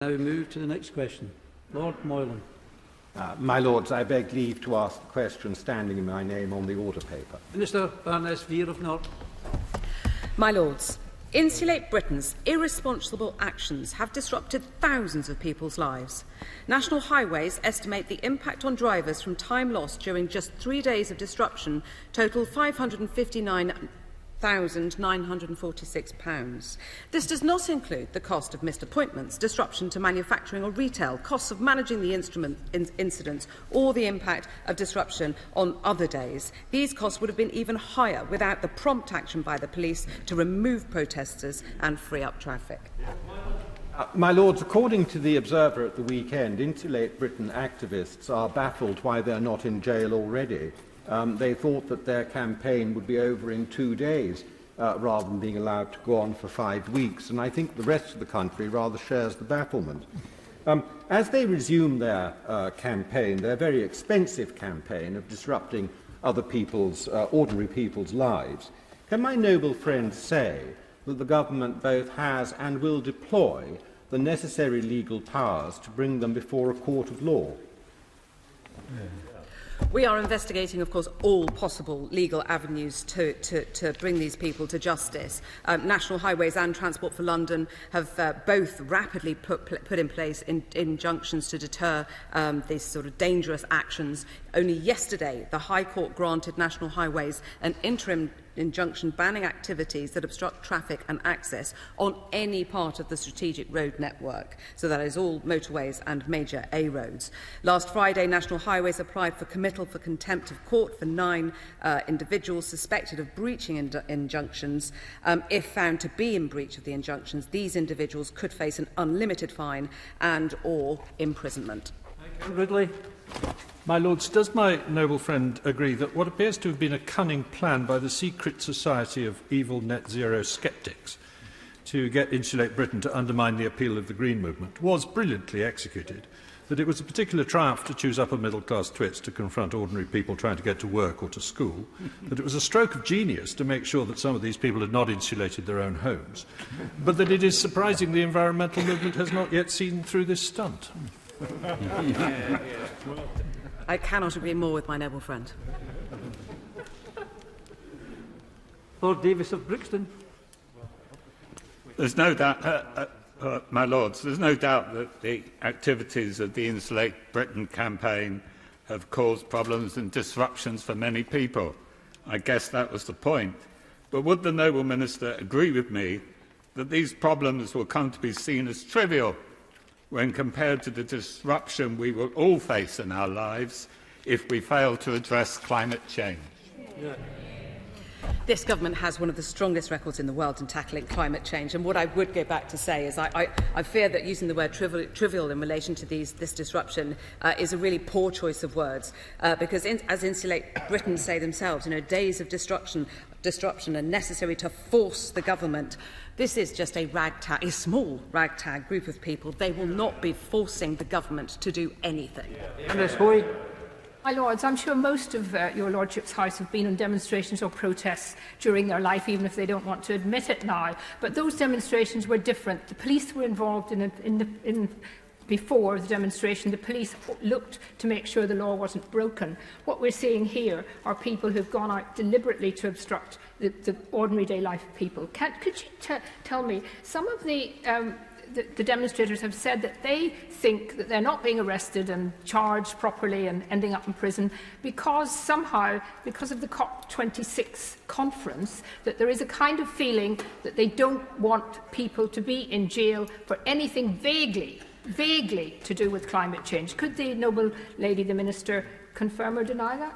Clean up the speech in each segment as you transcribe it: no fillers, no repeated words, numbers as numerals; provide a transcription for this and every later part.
Now we move to the next question. Lord Moylan. My Lords, I beg leave to ask the question standing in my name on the order paper. Minister Baroness Veer of North. My Lords, Insulate Britain's irresponsible actions have disrupted thousands of people's lives. National Highways estimate the impact on drivers from time lost during just 3 days of disruption total £559,946. This does not include the cost of missed appointments, disruption to manufacturing or retail, costs of managing the incidents, or the impact of disruption on other days. These costs would have been even higher without the prompt action by the police to remove protesters and free up traffic. My Lords, according to the Observer at the weekend, Insulate Britain activists are baffled why they're not in jail already. They thought that their campaign would be over in 2 days, rather than being allowed to go on for 5 weeks, and I think the rest of the country rather shares the bafflement. As they resume their campaign, their very expensive campaign of disrupting other people's, ordinary people's lives, can my noble friends say that the government both has and will deploy the necessary legal powers to bring them before a court of law? We are investigating, of course, all possible legal avenues to bring these people to justice. National Highways and Transport for London have both rapidly put in place injunctions to deter these sort of dangerous actions. Only yesterday, the High Court granted National Highways an interim injunction banning activities that obstruct traffic and access on any part of the strategic road network. So that is all motorways and major A roads. Last Friday, National Highways applied for committal for contempt of court for 9 individuals suspected of breaching injunctions. If found to be in breach of the injunctions, these individuals could face an unlimited fine and or imprisonment. Ridley. My Lords, does my noble friend agree that what appears to have been a cunning plan by the secret society of evil net zero sceptics to get Insulate Britain to undermine the appeal of the Green movement was brilliantly executed, that it was a particular triumph to choose upper middle class twits to confront ordinary people trying to get to work or to school, that it was a stroke of genius to make sure that some of these people had not insulated their own homes, but that it is surprising the environmental movement has not yet seen through this stunt? I cannot agree more with my noble friend. Lord Davis of Brixton. There's no doubt, my Lords, there's no doubt that the activities of the Insulate Britain campaign have caused problems and disruptions for many people. I guess that was the point. But would the noble Minister agree with me that these problems will come to be seen as trivial when compared to the disruption we will all face in our lives if we fail to address climate change? Yeah. This government has one of the strongest records in the world in tackling climate change, and what I would go back to say is I fear that using the word trivial in relation to this disruption is a really poor choice of words, because as Insulate Britain say themselves, days of disruption are necessary to force the government. This is just a small ragtag group of people. They will not be forcing the government to do anything. My Lords, I'm sure most of your Lordship's House have been on demonstrations or protests during their life, even if they don't want to admit it now. But those demonstrations were different. The police were involved before the demonstration. The police looked to make sure the law wasn't broken. What we're seeing here are people who've gone out deliberately to obstruct the ordinary day life of people. Could you tell me, some of the demonstrators have said that they think that they're not being arrested and charged properly and ending up in prison because of the COP26 conference, that there is a kind of feeling that they don't want people to be in jail for anything vaguely to do with climate change. Could the noble lady, the Minister, confirm or deny that?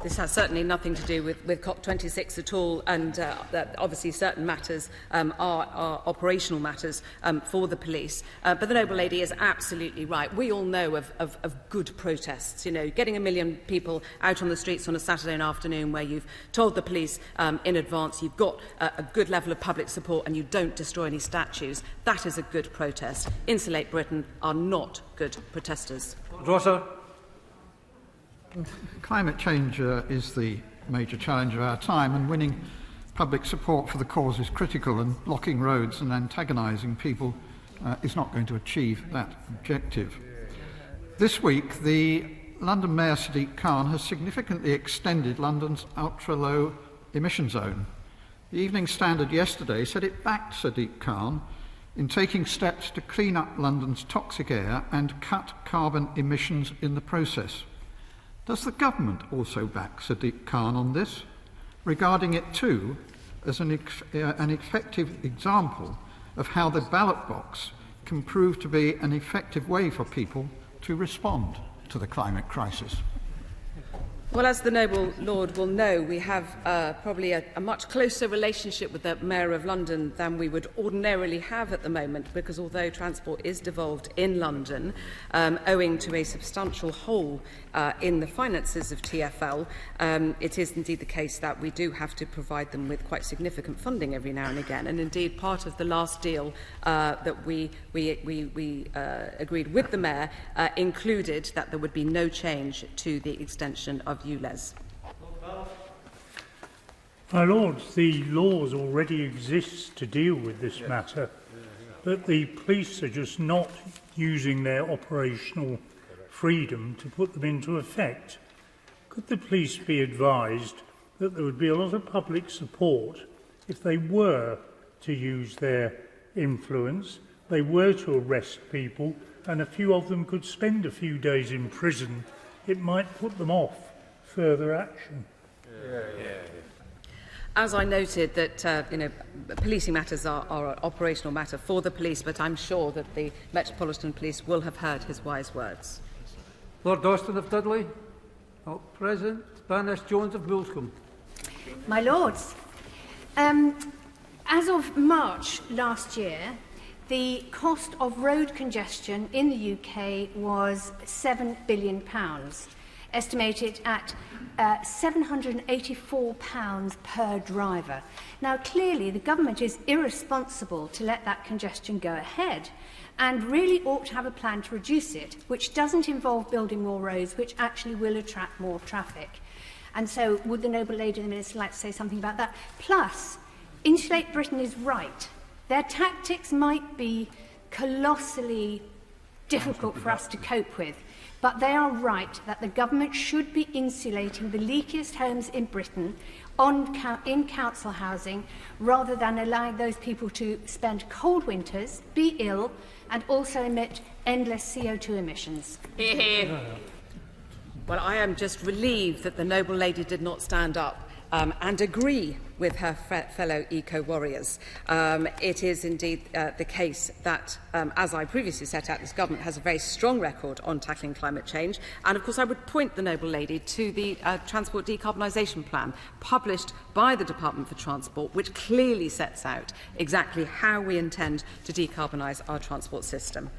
This has certainly nothing to do with COP26 at all, and that obviously certain matters are operational matters for the police. But the noble lady is absolutely right. We all know of good protests. Getting 1 million people out on the streets on a Saturday afternoon where you've told the police in advance you've got a good level of public support and you don't destroy any statues. That is a good protest. Insulate Britain are not good protesters. Rosa. Climate change is the major challenge of our time, and winning public support for the cause is critical, and blocking roads and antagonising people is not going to achieve that objective. This week, the London Mayor Sadiq Khan has significantly extended London's ultra-low emission zone. The Evening Standard yesterday said it backed Sadiq Khan in taking steps to clean up London's toxic air and cut carbon emissions in the process. Does the government also back Sadiq Khan on this, regarding it too as an effective example of how the ballot box can prove to be an effective way for people to respond to the climate crisis? Well, as the noble Lord will know, we have probably a much closer relationship with the Mayor of London than we would ordinarily have at the moment, because although transport is devolved in London, owing to a substantial hole in the finances of TfL, it is indeed the case that we do have to provide them with quite significant funding every now and again. And indeed, part of the last deal that we agreed with the Mayor included that there would be no change to the extension of ULEZ. My Lords, the laws already exist to deal with this matter, but the police are just not using their operational freedom to put them into effect. Could the police be advised that there would be a lot of public support if they were to use their influence, they were to arrest people, and a few of them could spend a few days in prison? It might put them off further action. As I noted, that policing matters are an operational matter for the police, but I'm sure that the Metropolitan Police will have heard his wise words. Lord Austin of Dudley. Not present. Baroness Jones of Moulscombe. My Lords, as of March last year, the cost of road congestion in the UK was £7 billion, estimated at £784 per driver. Now, clearly, the government is irresponsible to let that congestion go ahead and really ought to have a plan to reduce it, which doesn't involve building more roads, which actually will attract more traffic. And so would the noble lady and the minister like to say something about that? Plus, Insulate Britain is right. Their tactics might be colossally difficult for us to cope with, but they are right that the government should be insulating the leakiest homes in Britain in council housing, rather than allowing those people to spend cold winters, be ill, and also emit endless CO2 emissions. Well, I am just relieved that the noble lady did not stand up and agree with her fellow eco-warriors. It is indeed the case that, as I previously set out, this government has a very strong record on tackling climate change. And, of course, I would point the noble lady to the Transport Decarbonisation Plan published by the Department for Transport, which clearly sets out exactly how we intend to decarbonise our transport system.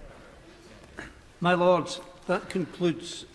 My Lords, that concludes